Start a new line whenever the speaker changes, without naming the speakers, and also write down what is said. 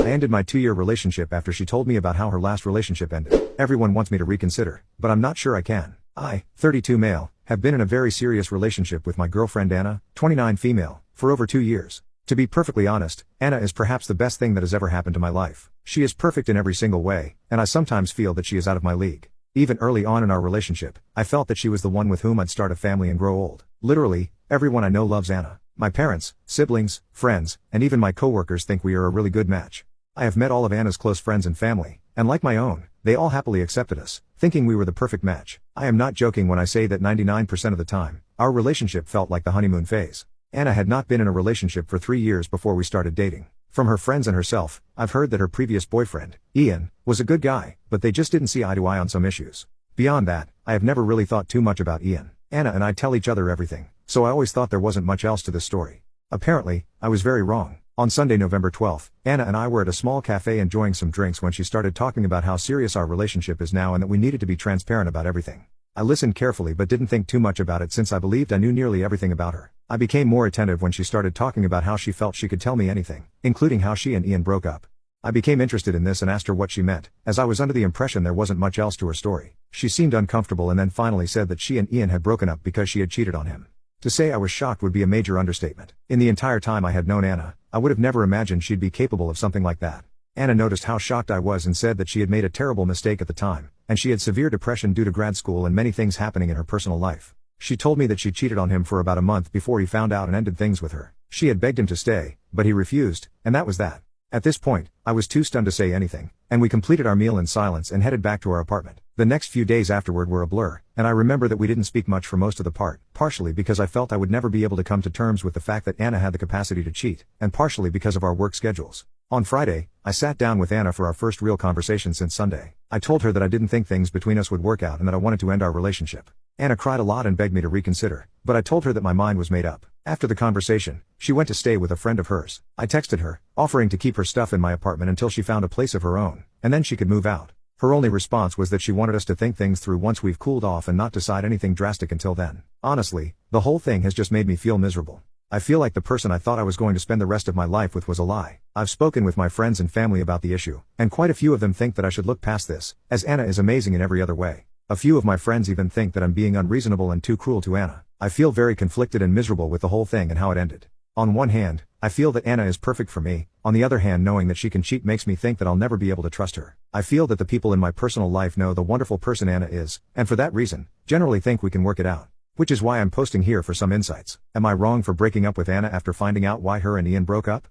I ended my 2-year relationship after she told me about how her last relationship ended. Everyone wants me to reconsider, but I'm not sure I can. I, 32 male, have been in a very serious relationship with my girlfriend Anna, 29 female, for over 2 years. To be perfectly honest, Anna is perhaps the best thing that has ever happened to my life. She is perfect in every single way, and I sometimes feel that she is out of my league. Even early on in our relationship, I felt that she was the one with whom I'd start a family and grow old. Literally, everyone I know loves Anna. My parents, siblings, friends, and even my coworkers think we are a really good match. I have met all of Anna's close friends and family, and like my own, they all happily accepted us, thinking we were the perfect match. I am not joking when I say that 99% of the time, our relationship felt like the honeymoon phase. Anna had not been in a relationship for 3 years before we started dating. From her friends and herself, I've heard that her previous boyfriend, Ian, was a good guy, but they just didn't see eye to eye on some issues. Beyond that, I have never really thought too much about Ian. Anna and I tell each other everything, so I always thought there wasn't much else to this story. Apparently, I was very wrong. On Sunday, November 12th, Anna and I were at a small cafe enjoying some drinks when she started talking about how serious our relationship is now and that we needed to be transparent about everything. I listened carefully but didn't think too much about it since I believed I knew nearly everything about her. I became more attentive when she started talking about how she felt she could tell me anything, including how she and Ian broke up. I became interested in this and asked her what she meant, as I was under the impression there wasn't much else to her story. She seemed uncomfortable and then finally said that she and Ian had broken up because she had cheated on him. To say I was shocked would be a major understatement. In the entire time I had known Anna, I would have never imagined she'd be capable of something like that. Anna noticed how shocked I was and said that she had made a terrible mistake at the time, and she had severe depression due to grad school and many things happening in her personal life. She told me that she cheated on him for about a month before he found out and ended things with her. She had begged him to stay, but he refused, and that was that. At this point, I was too stunned to say anything, and we completed our meal in silence and headed back to our apartment. The next few days afterward were a blur, and I remember that we didn't speak much for most of the part, partially because I felt I would never be able to come to terms with the fact that Anna had the capacity to cheat, and partially because of our work schedules. On Friday, I sat down with Anna for our first real conversation since Sunday. I told her that I didn't think things between us would work out and that I wanted to end our relationship. Anna cried a lot and begged me to reconsider, but I told her that my mind was made up. After the conversation, she went to stay with a friend of hers. I texted her, offering to keep her stuff in my apartment until she found a place of her own, and then she could move out. Her only response was that she wanted us to think things through once we've cooled off and not decide anything drastic until then. Honestly, the whole thing has just made me feel miserable. I feel like the person I thought I was going to spend the rest of my life with was a lie. I've spoken with my friends and family about the issue, and quite a few of them think that I should look past this, as Anna is amazing in every other way. A few of my friends even think that I'm being unreasonable and too cruel to Anna. I feel very conflicted and miserable with the whole thing and how it ended. On one hand, I feel that Anna is perfect for me. On the other hand, knowing that she can cheat makes me think that I'll never be able to trust her. I feel that the people in my personal life know the wonderful person Anna is, and for that reason, generally think we can work it out. Which is why I'm posting here for some insights. Am I wrong for breaking up with Anna after finding out why her and Ian broke up?